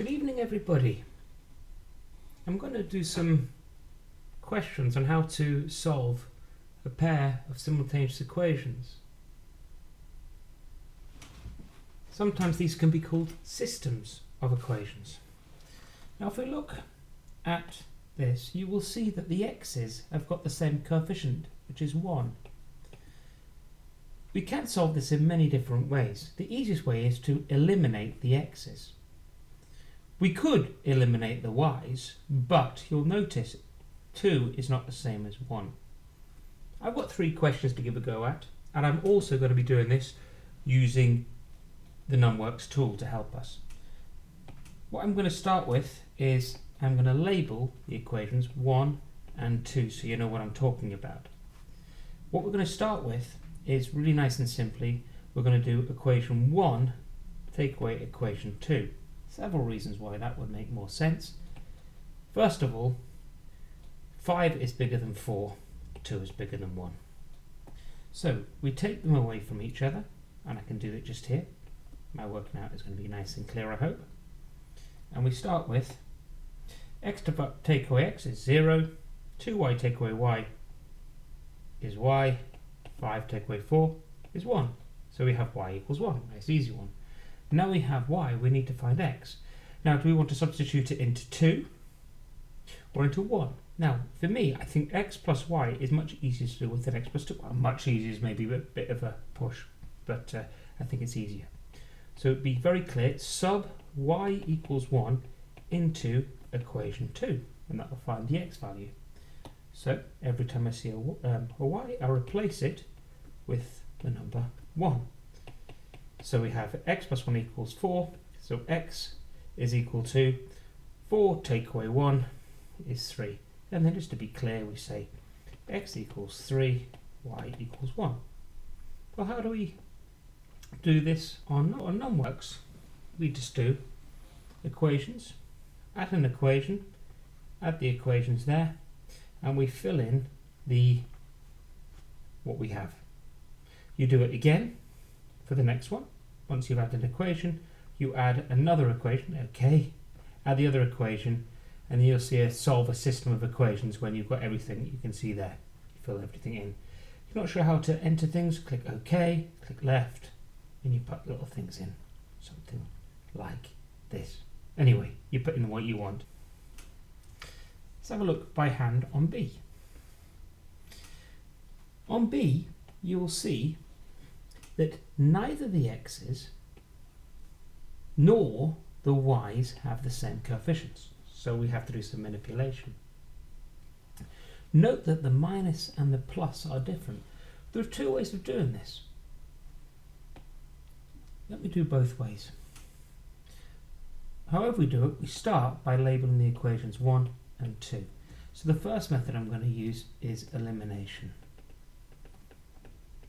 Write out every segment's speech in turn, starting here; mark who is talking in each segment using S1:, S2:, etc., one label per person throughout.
S1: Good evening, everybody. I'm going to do some questions on how to solve a pair of simultaneous equations. Sometimes these can be called systems of equations. Now if we look at this, you will see that the x's have got the same coefficient, which is 1. We can solve this in many different ways. The easiest way is to eliminate the x's. We could eliminate the y's, but you'll notice 2 is not the same as 1. I've got 3 questions to give a go at, and I'm also going to be doing this using the numworks tool to help us. What I'm going to start with is I'm going to label the equations 1 and 2 so you know what I'm talking about. What we're going to start with is really nice and simply, we're going to do equation 1 take away equation 2. Several reasons why that would make more sense. First of all, 5 is bigger than 4, 2 is bigger than 1. So we take them away from each other, and I can do it just here. My working out is going to be nice and clear, I hope. And we start with x to take away x is 0, 2y take away y is y, 5 take away 4 is 1. So we have y equals 1, nice easy one. Now we have y, we need to find x. Now do we want to substitute it into 2 or into 1? Now for me, I think x plus y is much easier to do with than x plus 2. Well, much easier is maybe a bit of a push, but I think it's easier. So be very clear, sub y equals 1 into equation 2, and that will find the x value. So every time I see a y, I replace it with the number 1. So we have x plus 1 equals 4, so x is equal to 4 take away 1 is 3. And then just to be clear, we say x equals 3, y equals 1. Well, how do we do this on numworks? We just do equations, add an equation, add the equations there, and we fill in what we have. You do it again for the next one. Once you've added an equation, you add another equation, okay, add the other equation, and you'll see solve a system of equations when you've got everything you can see there. You fill everything in. If you're not sure how to enter things, click OK, click left, and you put little things in, something like this. Anyway, you put in what you want. Let's have a look by hand on B. On B, you will see that neither the x's nor the y's have the same coefficients, so we have to do some manipulation. Note that the minus and the plus are different. There are 2 ways of doing this. Let me do both ways. However we do it, we start by labelling the equations 1 and 2. So the first method I'm going to use is elimination.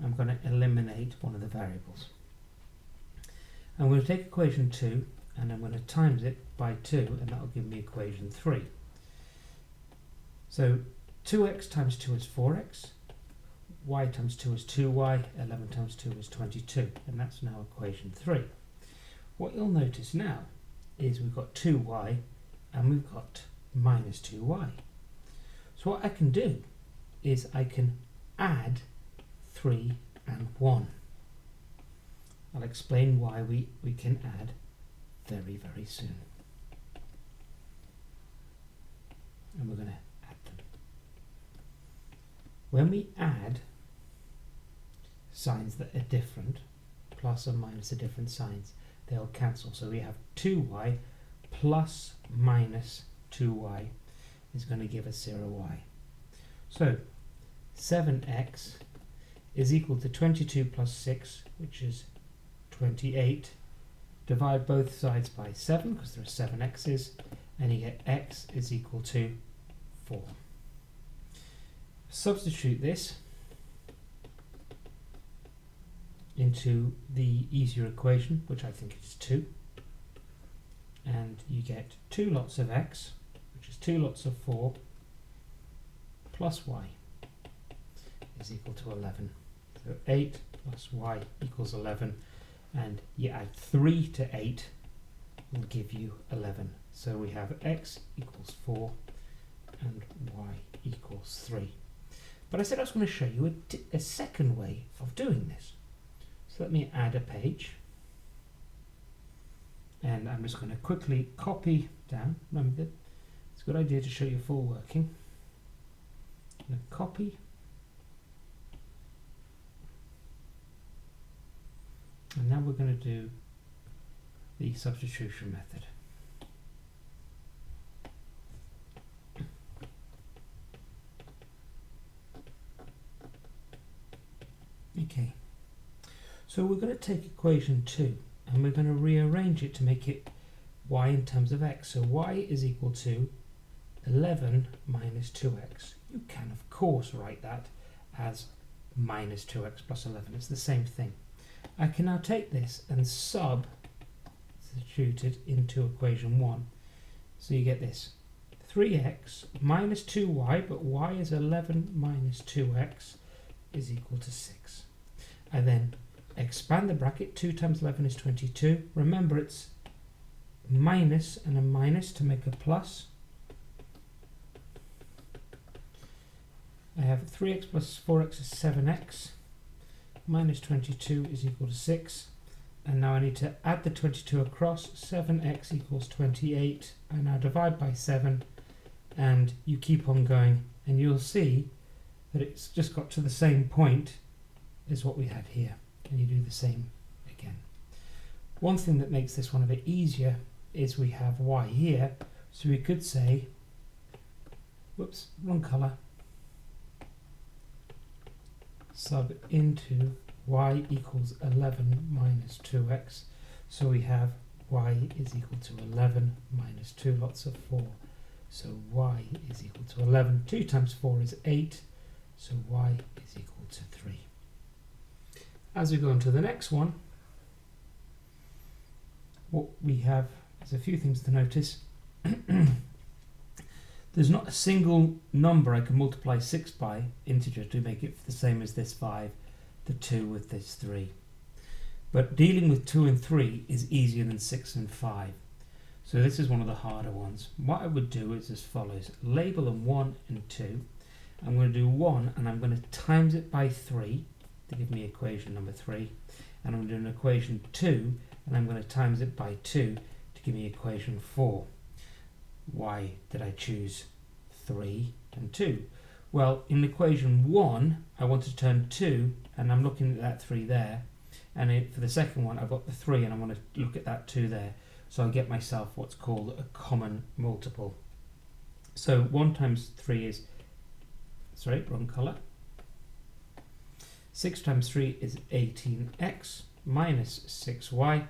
S1: I'm going to eliminate one of the variables. I'm going to take equation 2 and I'm going to times it by 2, and that will give me equation 3. So 2x times 2 is 4x, y times 2 is 2y, 11 times 2 is 22, and that's now equation 3. What you'll notice now is we've got 2y and we've got minus 2y. So what I can do is I can add 3 and 1. I'll explain why we can add very, very soon. And we're going to add them. When we add signs that are different, plus or minus are different signs, they'll cancel. So we have 2y plus minus 2y is going to give us 0y. So 7x is equal to 22 plus 6, which is 28. Divide both sides by 7 because there are 7 x's, and you get x is equal to 4. Substitute this into the easier equation, which I think is 2, and you get 2 lots of x, which is 2 lots of 4, plus y is equal to 11. So 8 plus y equals 11, and you add 3 to 8, will give you 11. So we have x equals 4 and y equals 3. But I said I was going to show you a second way of doing this. So let me add a page. And I'm just going to quickly copy down. Remember, it's a good idea to show you full working. I'm going to copy. And now we're going to do the substitution method. Okay, so we're going to take equation 2 and we're going to rearrange it to make it y in terms of x. So y is equal to 11 minus 2x. You can of course write that as minus 2x plus 11. It's the same thing. I can now take this and substitute it into equation 1. So you get this 3x minus 2y, but y is 11 minus 2x is equal to 6. I then expand the bracket. 2 times 11 is 22. Remember, it's minus and a minus to make a plus. I have 3x plus 4x is 7x. Minus 22 is equal to 6. And now I need to add the 22 across. 7x equals 28. I now divide by 7. And you keep on going. And you'll see that it's just got to the same point as what we had here. And you do the same again. One thing that makes this one a bit easier is we have y here. So we could say, whoops, wrong colour. Sub into y equals 11 minus 2x. So we have y is equal to 11 minus 2 lots of 4. So y is equal to 11. 2 times 4 is 8. So y is equal to 3. As we go on to the next one, what we have is a few things to notice. There's not a single number I can multiply 6 by, integer, to make it the same as this 5, the 2 with this 3. But dealing with 2 and 3 is easier than 6 and 5. So this is one of the harder ones. What I would do is as follows. Label them 1 and 2. I'm going to do 1 and I'm going to times it by 3 to give me equation number 3. And I'm going to do an equation 2 and I'm going to times it by 2 to give me equation 4. Why did I choose 3 and 2? Well, in equation 1, I want to turn 2, and I'm looking at that 3 there. And for the second one, I've got the 3, and I want to look at that 2 there. So I get myself what's called a common multiple. So 1 times 3 is, sorry, wrong colour. 6 times 3 is 18x minus 6y.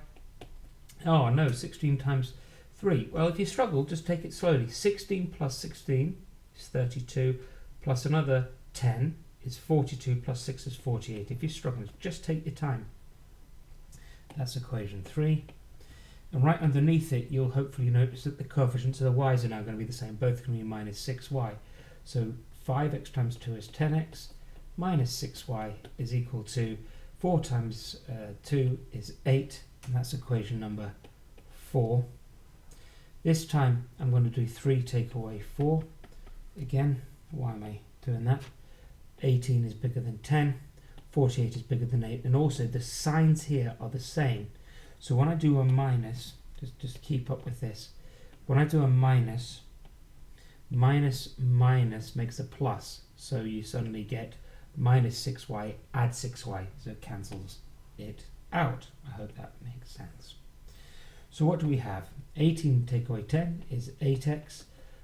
S1: Oh no, 16 times 3. Well, if you struggle, just take it slowly. 16 plus 16 is 32, plus another 10 is 42, plus 6 is 48. If you're struggling, just take your time. That's equation 3. And right underneath it, you'll hopefully notice that the coefficients of the y's are now going to be the same. Both going to be minus 6y. So 5x times 2 is 10x, minus 6y is equal to 4 times 2 is 8, and that's equation number 4. This time I'm going to do 3 take away 4. Again, why am I doing that? 18 is bigger than 10, 48 is bigger than 8, and also the signs here are the same. So when I do a minus, just keep up with this. When I do a minus, minus makes a plus. So you suddenly get minus 6y, add 6y, so it cancels it out. I hope that makes sense. So what do we have? 18 take away 10 is 8x,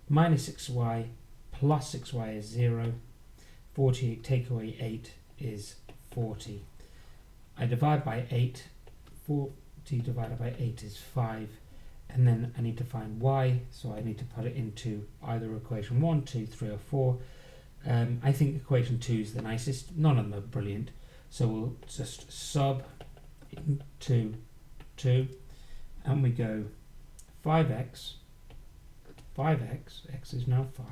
S1: minus 6y plus 6y is 0, 48 take away 8 is 40. I divide by 8, 40 divided by 8 is 5, and then I need to find y, so I need to put it into either equation 1, 2, 3 or 4. I think equation 2 is the nicest, none of them are brilliant, so we'll just sub into 2, and we go 5x, x is now 5,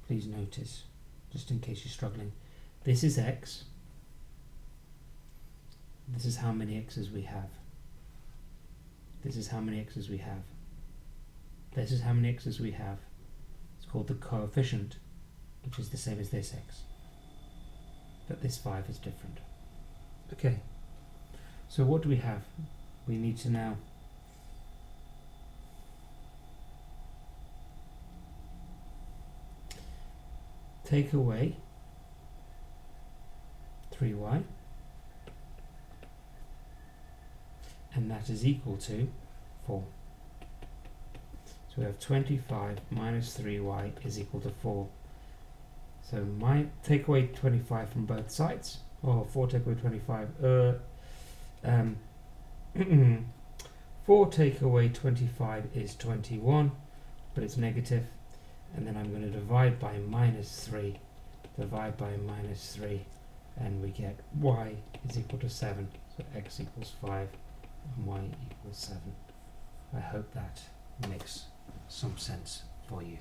S1: please notice, just in case you're struggling, this is x, this is how many x's we have, This is how many x's we have. This is how many x's we have. It's called the coefficient, which is the same as this x. But this 5 is different. Okay, so what do we have? We need to now take away 3y, and that is equal to 4. So we have 25 minus 3y is equal to 4. So take away 25 from both sides, or 4 take away 25, 4 take away 25 is 21, but it's negative, and then I'm going to divide by minus 3, and we get y is equal to 7, so x equals 5 and y equals 7. I hope that makes some sense for you.